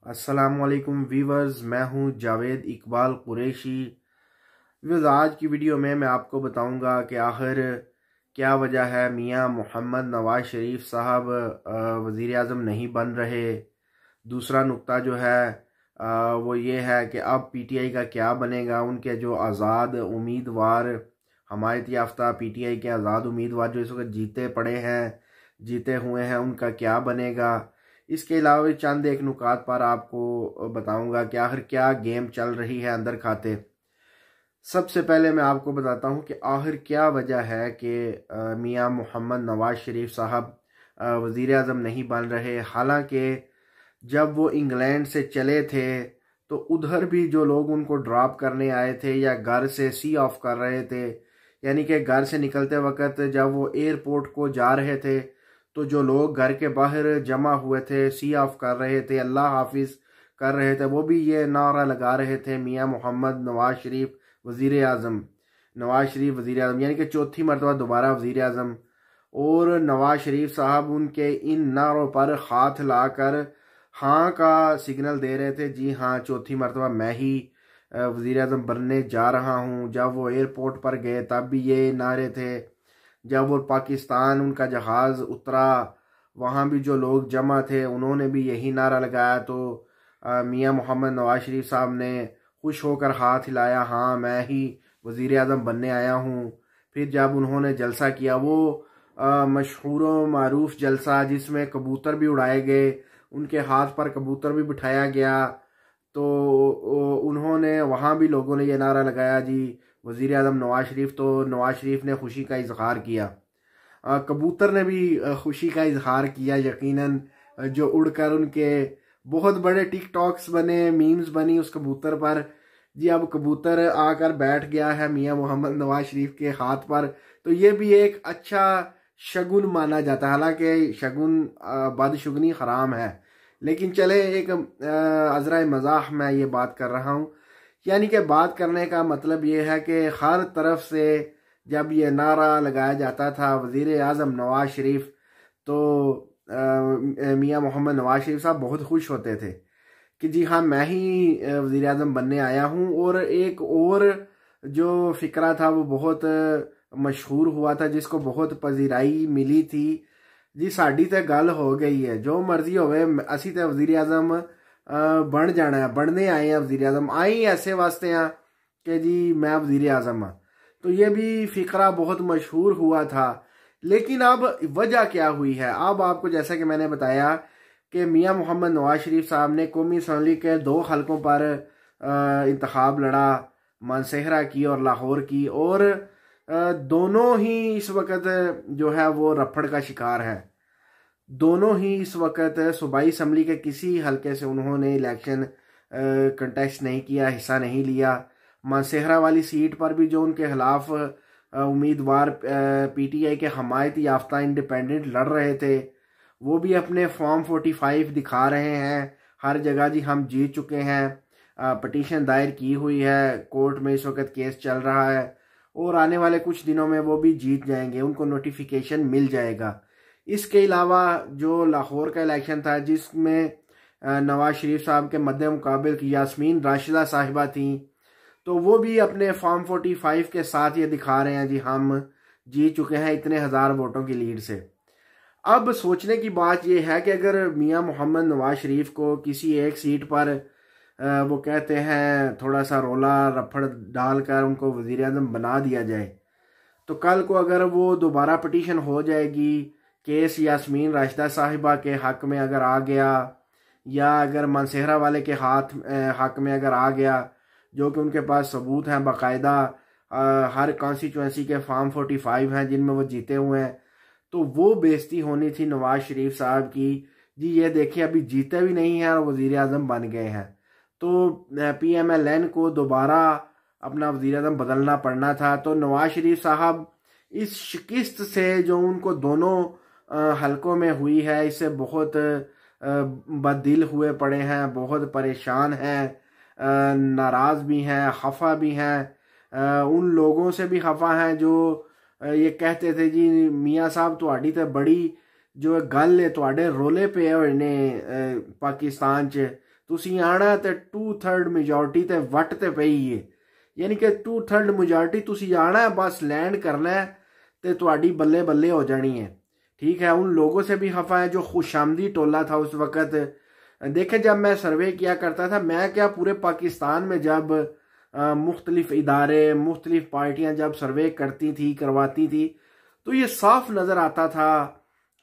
अस्सलामुअलैकुम वीवर्स, मैं हूं जावेद इकबाल कुरैशी। वीवर्स, आज की वीडियो में मैं आपको बताऊंगा कि आखिर क्या वजह है मियां मोहम्मद नवाज शरीफ साहब वज़ीर आज़म नहीं बन रहे। दूसरा नुक्ता जो है वो ये है कि अब पीटीआई का क्या बनेगा। उनके जो आज़ाद उम्मीदवार, हमायत याफ्ता पीटीआई के आज़ाद उम्मीदवार जो इस वक्त जीते हुए हैं, उनका क्या बनेगा। इसके अलावा चंद एक नुकात पर आपको बताऊंगा कि आखिर क्या गेम चल रही है अंदर खाते। सबसे पहले मैं आपको बताता हूं कि आखिर क्या वजह है कि मियां मोहम्मद नवाज शरीफ साहब वज़ीर आज़म नहीं बन रहे। हालांकि जब वो इंग्लैंड से चले थे तो उधर भी जो लोग उनको ड्रॉप करने आए थे या घर से सी ऑफ कर रहे थे, यानी कि घर से निकलते वक्त जब वो एयरपोर्ट को जा रहे थे तो जो लोग घर के बाहर जमा हुए थे, सी ऑफ कर रहे थे, अल्लाह हाफिज कर रहे थे, वो भी ये नारा लगा रहे थे मियां मोहम्मद नवाज शरीफ वज़ीर आज़म, नवाज शरीफ वज़ीर आज़म, यानी कि चौथी मरतबा दोबारा वज़ीर आज़म। और नवाज शरीफ साहब उनके इन नारों पर हाथ लाकर हाँ का सिग्नल दे रहे थे, जी हाँ, चौथी मरतबा मैं ही वज़ीर आज़म बनने जा रहा हूँ। जब वो एयरपोर्ट पर गए तब भी ये नारे थे। जब वो पाकिस्तान उनका जहाज़ उतरा वहाँ भी जो लोग जमा थे उन्होंने भी यही नारा लगाया। तो मियां मोहम्मद नवाज शरीफ साहब ने खुश होकर हाथ हिलाया, हाँ मैं ही वज़ीर आज़म बनने आया हूँ। फिर जब उन्होंने जलसा किया, वो मशहूर व मारूफ जलसा जिसमें कबूतर भी उड़ाए गए, उनके हाथ पर कबूतर भी बिठाया गया, तो उन्होंने वहाँ भी लोगों ने ये नारा लगाया, जी वज़ीर आज़म नवाज शरीफ। तो नवाज शरीफ ने खुशी का इजहार किया, कबूतर ने भी खुशी का इजहार किया यकीनन, जो उड़कर उनके बहुत बड़े टिकटॉक्स बने, मीम्स बनी उस कबूतर पर। जी अब कबूतर आकर बैठ गया है मियां मोहम्मद नवाज शरीफ के हाथ पर, तो ये भी एक अच्छा शगुन माना जाता है। हालांकि शगुन बदशुगनी हराम है, लेकिन चले एक अजरा मजाक में ये बात कर रहा हूँ। यानी कि बात करने का मतलब ये है कि हर तरफ से जब ये नारा लगाया जाता था वज़ीर आज़म नवाज शरीफ, तो मियां मोहम्मद नवाज शरीफ साहब बहुत खुश होते थे कि जी हाँ मैं ही वज़ीर आज़म बनने आया हूँ। और एक और जो फ़िक्रा था वो बहुत मशहूर हुआ था, जिसको बहुत पजीराई मिली थी, जी साड़ी ते गल हो गई है, जो मर्जी होवे असी ते वज़ीर आज़म बन जाना है, बनने आए हैं वज़ीर आज़म, आए ही ऐसे वास्ते हैं कि जी मैं वज़ीर आज़म हाँ। तो ये भी फ़िक्रा बहुत मशहूर हुआ था। लेकिन अब वजह क्या हुई है, अब आपको जैसा कि मैंने बताया कि मियां मोहम्मद नवाज शरीफ साहब ने कौमी असम्बली के 2 हलकों पर इंतखाब लड़ा, मानसहरा की और लाहौर की, और दोनों ही इस वक्त जो है वो रफड़ का शिकार है। दोनों ही इस वक्त सूबाई असम्बली के किसी हलके से उन्होंने इलेक्शन कंटेस्ट नहीं किया, हिस्सा नहीं लिया। मानसहरा वाली सीट पर भी जो उनके खिलाफ उम्मीदवार पीटीआई के हमायत याफ्ता इंडिपेंडेंट लड़ रहे थे, वो भी अपने फॉर्म 45 दिखा रहे हैं हर जगह, जी हम जीत चुके हैं, पटिशन दायर की हुई है, कोर्ट में इस वक्त केस चल रहा है और आने वाले कुछ दिनों में वो भी जीत जाएंगे, उनको नोटिफिकेशन मिल जाएगा। इसके अलावा जो लाहौर का इलेक्शन था जिसमें नवाज शरीफ साहब के मद्दे मुकाबिल यास्मीन राशिदा साहिबा थी, तो वो भी अपने फॉर्म 45 के साथ ये दिखा रहे हैं, जी हम जीत चुके हैं इतने हज़ार वोटों की लीड से। अब सोचने की बात यह है कि अगर मियां मोहम्मद नवाज शरीफ को किसी एक सीट पर वो कहते हैं थोड़ा सा रोला रफड़ डालकर उनको वज़ीर आज़म बना दिया जाए, तो कल को अगर वो दोबारा पटिशन हो जाएगी, केस यास्मीन राशिदा साहिबा के हक में अगर आ गया, या अगर मानसहरा वाले के हक में अगर आ गया, जो कि उनके पास सबूत हैं बाकायदा, हर कॉन्स्टिट्यूंसी के फॉर्म 45 हैं जिनमें वो जीते हुए हैं, तो वो बेइज्जती होनी थी नवाज शरीफ साहब की, जी ये देखिए अभी जीते भी नहीं हैं और वज़ीर आज़म बन गए हैं। तो PMLN को दोबारा अपना वज़ीर आज़म बदलना पड़ना था। तो नवाज शरीफ साहब इस शिकस्त से जो उनको दोनों हलकों में हुई है, इससे बहुत बददिल हुए पड़े हैं, बहुत परेशान हैं, नाराज़ भी हैं, खफा भी हैं, उन लोगों से भी खफा हैं जो ये कहते थे जी मियाँ साहब तुहाड़ी ते बड़ी जो गल है तुहाडे रोले पे है इन्हें पाकिस्तान च तुसी आना ते 2/3 मेजोरिटी ते वट ते पई है, यानी कि 2/3 मेजोरिटी तुसी आना है, बस लैंड करना है ते तुहाडी बल्ले बल्ले हो जानी है। ठीक है, उन लोगों से भी खफा है जो खुशामदी टोला था उस वक़्त। देखें, जब मैं सर्वे किया करता था, मैं क्या पूरे पाकिस्तान में जब मुख्तलिफ इदारे मुख्तलिफ पार्टियां जब सर्वे करती थी करवाती थी, तो ये साफ नज़र आता था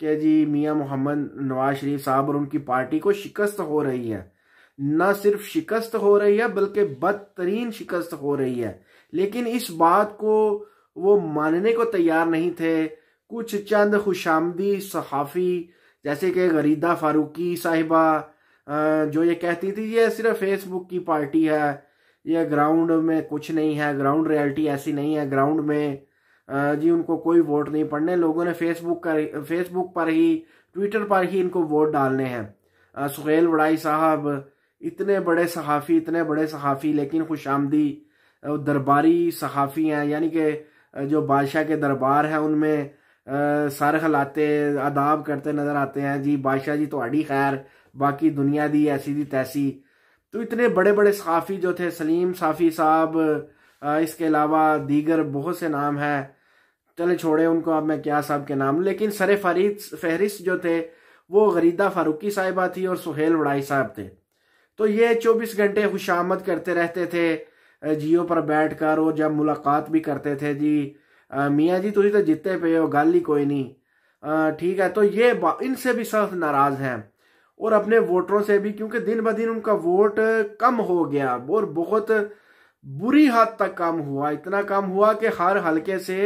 कि जी मियां मोहम्मद नवाज शरीफ साहब और उनकी पार्टी को शिकस्त हो रही है। न सिर्फ शिकस्त हो रही है बल्कि बदतरीन शिकस्त हो रही है, लेकिन इस बात को वो मानने को तैयार नहीं थे। कुछ चंद खुशामदी सहाफ़ी जैसे कि गरीदा फारूकी साहिबा जो ये कहती थी ये सिर्फ फेसबुक की पार्टी है, ये ग्राउंड में कुछ नहीं है, ग्राउंड रियलिटी ऐसी नहीं है, ग्राउंड में जी उनको कोई वोट नहीं पड़ने, लोगों ने फेसबुक पर ही ट्विटर पर ही इनको वोट डालने हैं। सुहेल वड़ाई साहब इतने बड़े सहाफ़ी लेकिन खुशामदी दरबारी सहाफ़ी हैं, यानी कि जो बादशाह के दरबार हैं उनमें सर खिलाते आदाब करते नज़र आते हैं। जी बादशाह जी तुम्हारी खैर, बाकी दुनिया दी ऐसी दी तैसी। तो इतने बड़े बड़े सहाफ़ी जो थे, सलीम साफ़ी साहब, इसके अलावा दीगर बहुत से नाम हैं, चले छोड़े उनको अब मैं क्या साहब के नाम, लेकिन सर फहरिस्त जो थे वो गरीदा फारूकी साहिबा थी और सुहेल वड़ाई साहब थे। तो ये 24 घंटे खुशामद करते रहते थे जियो पर बैठ कर, और जब मुलाकात भी करते थे, जी मियाँ जी तुसी तो जितते पे हो, गल ही कोई नहीं। ठीक है, तो ये इनसे भी सख्त नाराज हैं और अपने वोटरों से भी, क्योंकि दिन ब दिन उनका वोट कम हो गया और बहुत बुरी हद तक कम हुआ। इतना कम हुआ कि हर हलके से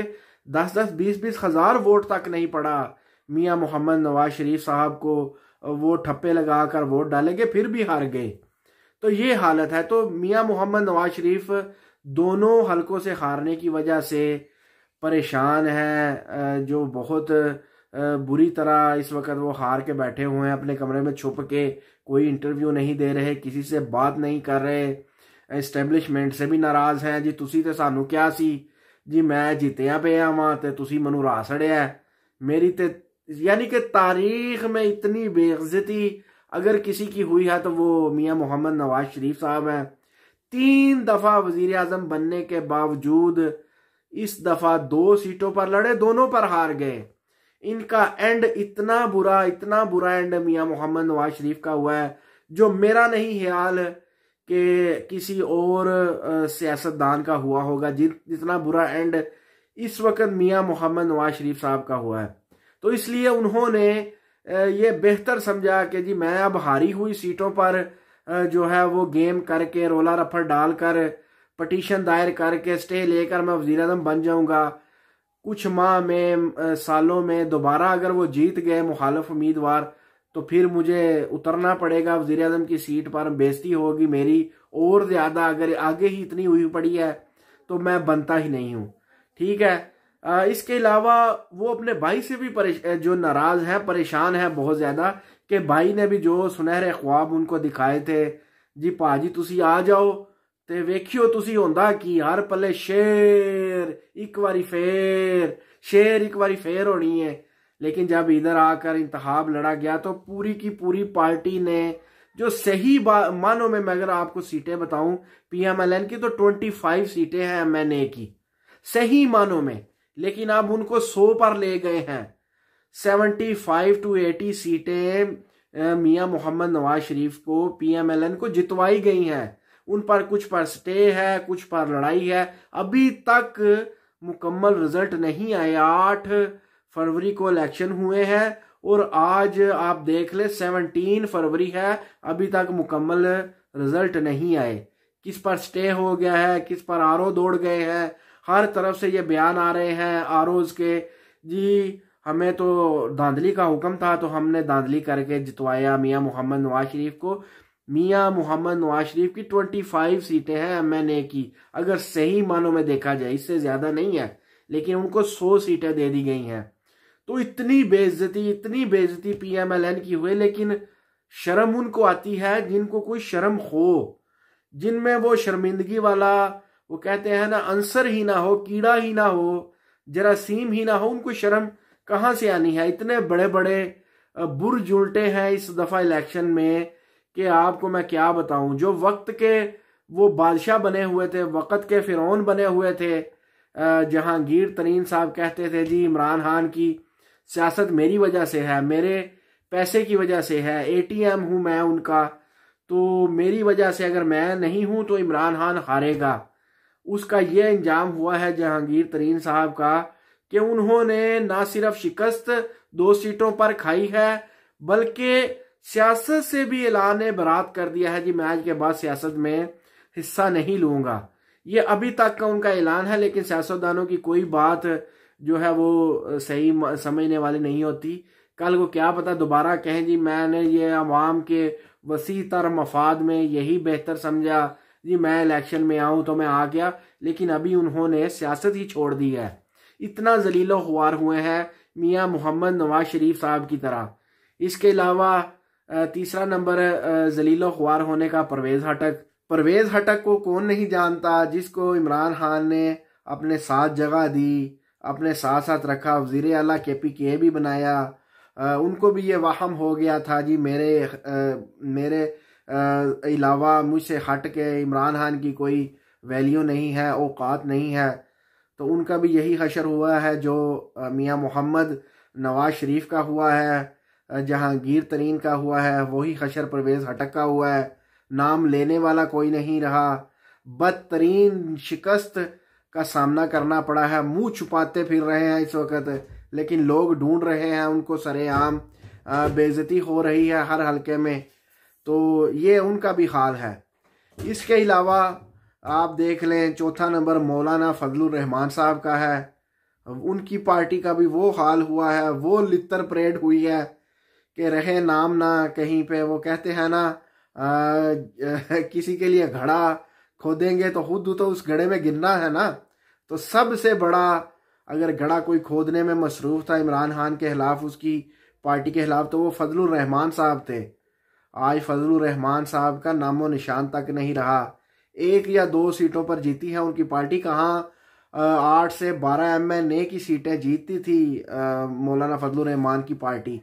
10-10, 20-20 हज़ार वोट तक नहीं पड़ा मियाँ मोहम्मद नवाज शरीफ साहब को। वो ठप्पे लगा कर वोट डालेंगे फिर भी हार गए। तो ये हालत है। तो मियाँ मोहम्मद नवाज शरीफ दोनों हलकों से हारने की वजह से परेशान है, जो बहुत बुरी तरह इस वक्त वो हार के बैठे हुए हैं अपने कमरे में छुप के, कोई इंटरव्यू नहीं दे रहे, किसी से बात नहीं कर रहे, एस्टैब्लिशमेंट से भी नाराज हैं। जी तुसी ते सानू क्या सी जी, मैं जीतिया पे आवां ते तुसी मनु रा सड़िया मेरी ते, यानी कि तारीख में इतनी बेइज्जती अगर किसी की हुई है तो वो मियाँ मोहम्मद नवाज शरीफ साहब हैं। 3 दफा वजीर आजम बनने के बावजूद इस दफा 2 सीटों पर लड़े, दोनों पर हार गए। इनका एंड इतना बुरा एंड मियाँ मोहम्मद नवाज शरीफ का हुआ है जो मेरा नहीं ख्याल कि किसी और सियासतदान का हुआ होगा। जितना बुरा एंड इस वक्त मियाँ मोहम्मद नवाज शरीफ साहब का हुआ है। तो इसलिए उन्होंने ये बेहतर समझा कि जी मैं अब हारी हुई सीटों पर जो है वो गेम करके, रोला रफड़ डालकर, पटिशन दायर करके, स्टे लेकर मैं वज़ीर आज़म बन जाऊंगा। कुछ माह में, सालों में दोबारा अगर वो जीत गए मुखालिफ उम्मीदवार तो फिर मुझे उतरना पड़ेगा वज़ीर आज़म की सीट पर, बेइज्जती होगी मेरी और ज़्यादा। अगर आगे ही इतनी हुई पड़ी है तो मैं बनता ही नहीं हूँ। ठीक है, इसके अलावा वो अपने भाई से भी जो नाराज है, परेशान है बहुत ज़्यादा, कि भाई ने भी जो सुनहरे ख्वाब उनको दिखाए थे, जी पाजी तुसी आ जाओ ते वेखियो तुसी होंदा कि हर पले शेर एक बारी फेर होनी है। लेकिन जब इधर आकर इंतखाब लड़ा गया तो पूरी की पूरी पार्टी ने, जो सही मानों में मैं अगर आपको सीटें बताऊं PMLN की, तो 25 सीटें हैं MNA की सही मानों में, लेकिन अब उनको 100 पर ले गए हैं। 75 to 80 सीटें मियाँ मोहम्मद नवाज शरीफ को PMLN को जितवाई गई हैं। उन पर कुछ पर स्टे है, कुछ पर लड़ाई है, अभी तक मुकम्मल रिजल्ट नहीं आए। 8 फरवरी को इलेक्शन हुए हैं और आज आप देख ले 17 फरवरी है, अभी तक मुकम्मल रिजल्ट नहीं आए। किस पर स्टे हो गया है, किस पर आरओ दौड़ गए हैं, हर तरफ से ये बयान आ रहे हैं आरओज के, जी हमें तो धांधली का हुक्म था तो हमने धांधली करके जितवाया मियाँ मोहम्मद नवाज शरीफ को। मियाँ मोहम्मद नवाज शरीफ की 25 सीटें हैं MNA की, अगर सही मानों में देखा जाए, इससे ज्यादा नहीं है, लेकिन उनको 100 सीटें दे दी गई हैं। तो इतनी बेइज्जती PMLN की हुई, लेकिन शर्म उनको आती है जिनको कोई शर्म हो, जिनमें वो शर्मिंदगी वाला, वो कहते हैं ना, अंसर ही ना हो, कीड़ा ही ना हो, जरासीम ही ना हो, उनको शर्म कहाँ से आनी है। इतने बड़े बड़े बुर्ज उल्टे हैं इस दफा इलेक्शन में कि आपको मैं क्या बताऊं। जो वक्त के वो बादशाह बने हुए थे, वक्त के फिरौन बने हुए थे, जहांगीर तरीन साहब कहते थे जी इमरान खान की सियासत मेरी वजह से है, मेरे पैसे की वजह से है, एटीएम हूं मैं उनका, तो मेरी वजह से अगर मैं नहीं हूं तो इमरान खान हारेगा। उसका ये अंजाम हुआ है जहांगीर तरीन साहब का कि उन्होंने ना सिर्फ शिकस्त 2 सीटों पर खाई है, बल्कि सियासत से भी ऐलान बरात कर दिया है जी मैं आज के बाद सियासत में हिस्सा नहीं लूंगा। ये अभी तक का उनका ऐलान है, लेकिन सियासतदानों की कोई बात जो है वो सही समझने वाली नहीं होती। कल को क्या पता दोबारा कहें जी मैंने ये अवाम के वसी तर मफाद में यही बेहतर समझा जी मैं इलेक्शन में आऊं तो मैं आ गया, लेकिन अभी उन्होंने सियासत ही छोड़ दी है। इतना जलीलो ख्वार हुए हैं मियां मोहम्मद नवाज शरीफ साहब की तरह। इसके अलावा तीसरा नंबर जलीलो ख्वार होने का परवेज हटक। परवेज हटक को कौन नहीं जानता, जिसको इमरान खान ने अपने साथ जगह दी, अपने साथ साथ रखा, वजीर आला KPK भी बनाया। उनको भी ये वाहम हो गया था जी मेरे अलावा मुझसे हट के इमरान खान की कोई वैल्यू नहीं है, औकात नहीं है। तो उनका भी यही हशर हुआ है जो मियां मोहम्मद नवाज शरीफ का हुआ है, जहांगीर तरीन का हुआ है, वही हशर परवेज हटक का हुआ है। नाम लेने वाला कोई नहीं रहा, बदतरीन शिकस्त का सामना करना पड़ा है, मुंह छुपाते फिर रहे हैं इस वक्त, लेकिन लोग ढूंढ रहे हैं उनको सरेआम, बेइज्जती हो रही है हर हलके में। तो ये उनका भी हाल है। इसके अलावा आप देख लें चौथा नंबर मौलाना फजलुर रहमान साहब का है। उनकी पार्टी का भी वो हाल हुआ है, वो लित्तर परेड हुई है कि रहे नाम ना कहीं पे। वो कहते हैं ना किसी के लिए घड़ा खोदेंगे तो खुद तो उस घड़े में गिरना है ना। तो सबसे बड़ा अगर घड़ा कोई खोदने में मसरूफ था इमरान खान के खिलाफ, उसकी पार्टी के खिलाफ, तो वो फजलुर रहमान साहब थे। आज फजलुर रहमान साहब का नामो निशान तक नहीं रहा। 1 या 2 सीटों पर जीती है उनकी पार्टी। कहाँ 8 से 12 MNA की सीटें जीतती थी मौलाना फजलुर रहमान की पार्टी,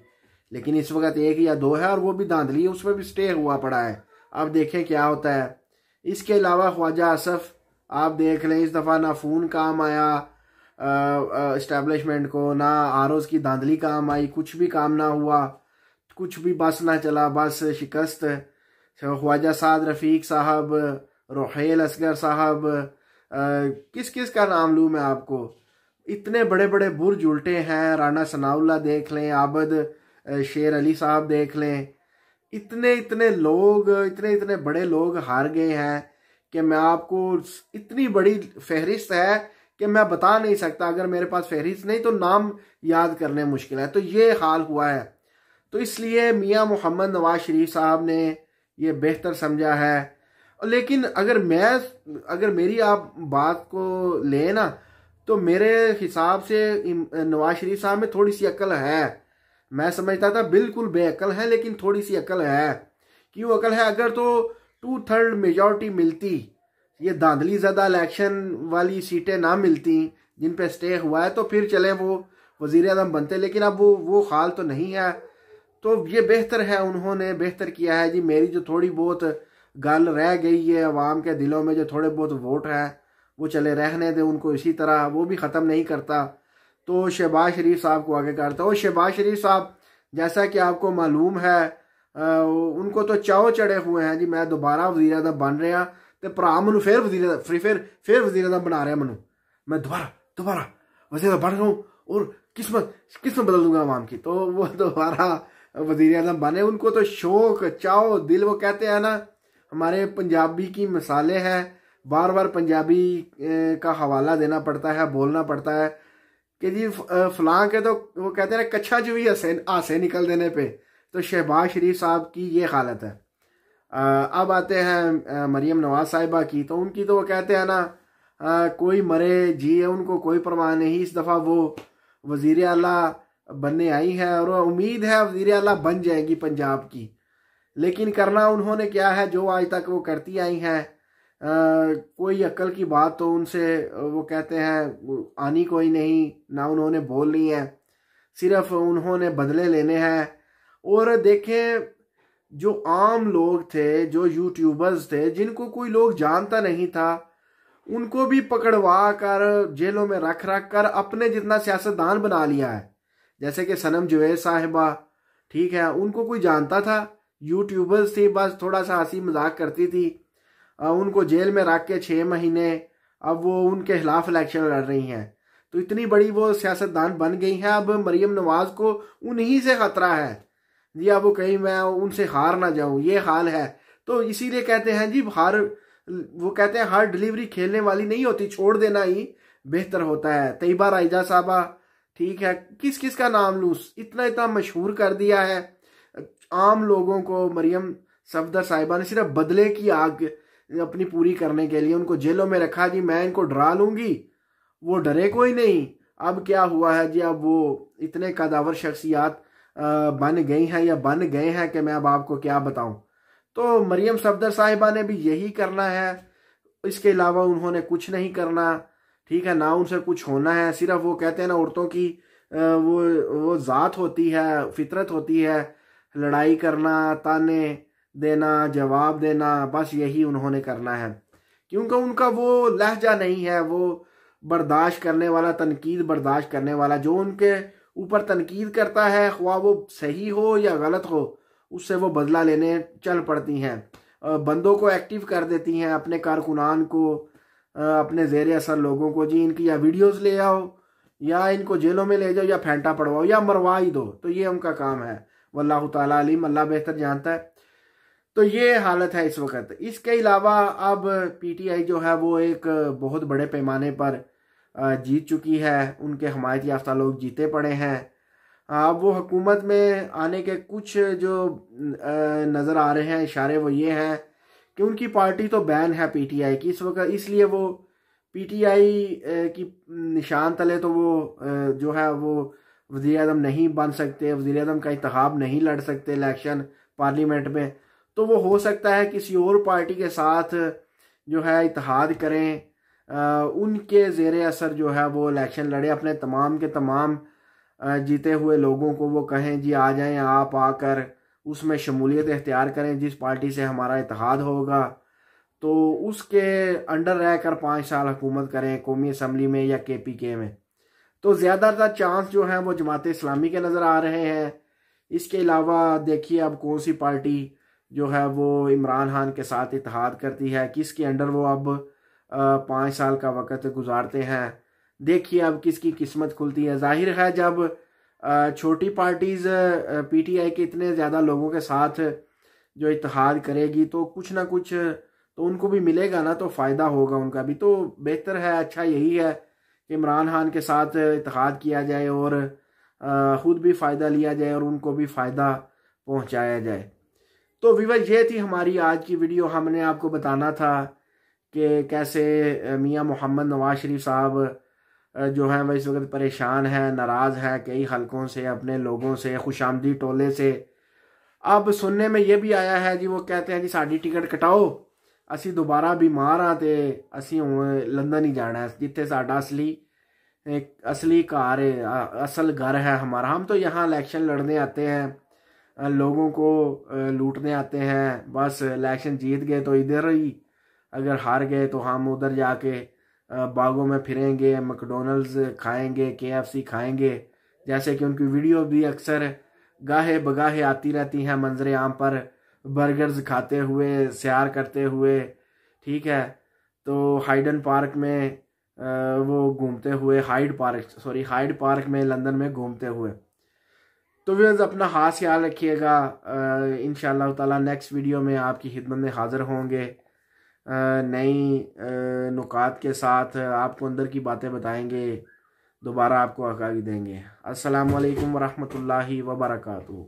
लेकिन इस वक्त 1 या 2 है, और वो भी धांधली, उसमें भी स्टे हुआ पड़ा है। अब देखें क्या होता है। इसके अलावा ख्वाजा असफ आप देख लें, इस दफ़ा ना फ़ोन काम आया इस्टेब्लिशमेंट को, ना आरोज की धांधली काम आई, कुछ भी काम ना हुआ, कुछ भी बस ना चला, बस शिकस्त। ख्वाजा साद रफ़ीक साहब, रोहेल असगर साहब, किस किस का नाम लूँ मैं आपको, इतने बड़े बड़े बुर्ज उल्टे हैं। राना सनाउल्ला देख लें, आबद शेर अली साहब देख लें, इतने इतने लोग, इतने बड़े लोग हार गए हैं कि मैं आपको, इतनी बड़ी फहरिस्त है कि मैं बता नहीं सकता। अगर मेरे पास फहरिस्त नहीं तो नाम याद करने मुश्किल है। तो ये हाल हुआ है। तो इसलिए मियां मोहम्मद नवाज शरीफ साहब ने ये बेहतर समझा है। लेकिन अगर मेरी आप बात को ले ना, तो मेरे हिसाब से नवाज शरीफ साहब में थोड़ी सी अकल है। मैं समझता था बिल्कुल बेअकल है, लेकिन थोड़ी सी अकल है। क्यों अकल है? अगर तो 2/3 मेजॉरिटी मिलती, ये धांधली ज़्यादा इलेक्शन वाली सीटें ना मिलती जिन पे स्टे हुआ है, तो फिर चले वो वजीर आज़म बनते। लेकिन अब वो हाल तो नहीं है। तो ये बेहतर है, उन्होंने बेहतर किया है जी। मेरी जो थोड़ी बहुत गल रह गई है अवाम के दिलों में, जो थोड़े बहुत वोट है, वो चले रहने दे उनको इसी तरह, वो भी ख़त्म नहीं करता। तो शहबाज शरीफ साहब को आगे करता। और शहबाज शरीफ साहब, जैसा कि आपको मालूम है, उनको तो चाव चढ़े हुए हैं जी मैं दोबारा वज़ीर आज़म बन रहा, तो भरा मैनू फिर वज़ीर आज़म बना रहा, मैं दोबारा वज़ीर आज़म बन रहा हूँ और किस्मत बदल दूंगा अवाम की। तो वो दोबारा वज़ीर आज़म बने। उनको तो शौक, चाव, दिल, वो कहते हैं ना, हमारे पंजाबी की मिसालें हैं, बार बार पंजाबी का हवाला देना पड़ता है, बोलना पड़ता है कि जी फलां के, तो वो कहते हैं कच्छा जो भी हासे निकल देने पे। तो शहबाज शरीफ साहब की ये हालत है। अब आते हैं मरियम नवाज साहिबा की। तो उनकी तो वो कहते हैं ना, कोई मरे जिए उनको कोई परवाह नहीं। इस दफ़ा वो वज़ीर आला बनने आई है और उम्मीद है वज़ीर आला बन जाएगी पंजाब की। लेकिन करना उन्होंने क्या है, जो आज तक वो करती आई हैं, कोई अक्ल की बात तो उनसे वो कहते हैं आनी कोई नहीं, ना उन्होंने बोलनी है, सिर्फ उन्होंने बदले लेने हैं। और देखें जो आम लोग थे, जो यूट्यूबर्स थे, जिनको कोई लोग जानता नहीं था, उनको भी पकड़वा कर जेलों में रख रख कर अपने जितना सियासतदान बना लिया है। जैसे कि सनम जवेद साहिबा, ठीक है, उनको कोई जानता था? यूट्यूबर्स थी, बस थोड़ा सा हंसी मजाक करती थी, उनको जेल में रख के 6 महीने अब वो उनके खिलाफ इलेक्शन लड़ रही हैं। तो इतनी बड़ी वो सियासतदान बन गई है। अब मरियम नवाज को उन्हीं से खतरा है जी, अब वो कहीं मैं उनसे हार ना जाऊं, ये हाल है। तो इसीलिए कहते हैं जी, वो कहते हैं हर डिलीवरी खेलने वाली नहीं होती, छोड़ देना ही बेहतर होता है। तैयबा राइजा साहबा, ठीक है, किस किस का नाम लूं, इतना इतना मशहूर कर दिया है आम लोगों को। मरियम सफदर साहिबा ने सिर्फ बदले की आग अपनी पूरी करने के लिए उनको जेलों में रखा जी, मैं इनको डरा लूंगी, वो डरे कोई नहीं। अब क्या हुआ है जी, अब वो इतने कदावर शख्सियात बन गई हैं या बन गए हैं कि मैं अब आपको क्या बताऊं। तो मरियम सफदर साहिबा ने भी यही करना है, इसके अलावा उन्होंने कुछ नहीं करना, ठीक है, ना उनसे कुछ होना है। सिर्फ वो कहते हैं ना, औरतों की वो ज़ात होती है, फितरत होती है, लड़ाई करना, ताने देना, जवाब देना, बस यही उन्होंने करना है। क्योंकि उनका वो लहजा नहीं है, वो बर्दाश्त करने वाला, तनकीद बर्दाश्त करने वाला। जो उनके ऊपर तनकीद करता है, ख्वाह वो सही हो या गलत हो, उससे वो बदला लेने चल पड़ती हैं, बंदों को एक्टिव कर देती हैं, अपने कारकुनान को, अपने ज़ेर असर लोगों को जी, इनकी या वीडियोस ले आओ या इनको जेलों में ले जाओ या फेंटा पड़वाओ या मरवा ही दो। तो ये उनका काम है। वल्लाहु ताला अलीम, अल्लाह बेहतर जानता है। तो ये हालत है इस वक्त। इसके अलावा अब पीटीआई जो है वो एक बहुत बड़े पैमाने पर जीत चुकी है, उनके हमायत याफ्ता लोग जीते पड़े हैं। अब वो हुकूमत में आने के कुछ जो नज़र आ रहे हैं इशारे, वो ये हैं कि उनकी पार्टी तो बैन है पीटीआई की इस वक्त, इसलिए वो पीटीआई की निशान तले तो वो जो है वो वज़ीर आज़म नहीं बन सकते, वज़ीर आज़म का इंतखाब नहीं लड़ सकते इलेक्शन पार्लियामेंट में। तो वो हो सकता है किसी और पार्टी के साथ जो है इत्तेहाद करें, उनके ज़ेर असर जो है वो इलेक्शन लड़े, अपने तमाम के तमाम जीते हुए लोगों को वो कहें जी आ जाएं, आप आकर उसमें शमूलियत इख्तियार करें, जिस पार्टी से हमारा इत्तेहाद होगा तो उसके अंडर रहकर 5 साल हुकूमत करें, कौमी असम्बली में या KPK में। तो ज़्यादातर चांस जो हैं वो जमात इस्लामी के नज़र आ रहे हैं। इसके अलावा देखिए अब कौन सी पार्टी जो है वो इमरान खान के साथ इत्तेहाद करती है, किसके अंडर वो अब 5 साल का वक़्त गुजारते हैं। देखिए अब किसकी किस्मत खुलती है। जाहिर है जब छोटी पार्टीज़ पीटीआई के इतने ज़्यादा लोगों के साथ जो इत्तेहाद करेगी तो कुछ ना कुछ तो उनको भी मिलेगा ना, तो फ़ायदा होगा उनका भी। तो बेहतर है, अच्छा यही है कि इमरान खान के साथ इत्तेहाद किया जाए और ख़ुद भी फ़ायदा लिया जाए और उनको भी फ़ायदा पहुँचाया जाए। तो व्यूअर्स, ये थी हमारी आज की वीडियो। हमने आपको बताना था कि कैसे मियां मोहम्मद नवाज शरीफ साहब जो हैं वह इस वक्त परेशान है, नाराज़ है कई हलकों से, अपने लोगों से, खुशामदी टोले से। अब सुनने में ये भी आया है जी, वो कहते हैं जी साड़ी टिकट कटाओ, असी दोबारा बीमार हाँ तो असी हुण लंदन ही जाना है, जिथे साडा असली घर है, असल घर है हमारा। हम तो यहाँ इलेक्शन लड़ने आते हैं, लोगों को लूटने आते हैं, बस इलेक्शन जीत गए तो इधर ही, अगर हार गए तो हम उधर जाके बागों में फिरेंगे, मैकडॉनल्ड्स खाएंगे, KFC खाएंगे, जैसे कि उनकी वीडियो भी अक्सर गाहे बगाहे आती रहती हैं मंजर आम पर, बर्गर्स खाते हुए, सैर करते हुए, ठीक है। तो हाइडन पार्क में वो घूमते हुए, हाइड पार्क में लंदन में घूमते हुए। तो व्यूअर्स, अपना खास ख्याल रखिएगा। इंशाअल्लाह ताला नेक्स्ट वीडियो में आपकी खिदमत में हाज़िर होंगे, नई नुकात के साथ आपको अंदर की बातें बताएंगे, दोबारा आपको आगाही देंगे। अस्सलामु अलैकुम वरहमतुल्लाहि वबरकातुहू।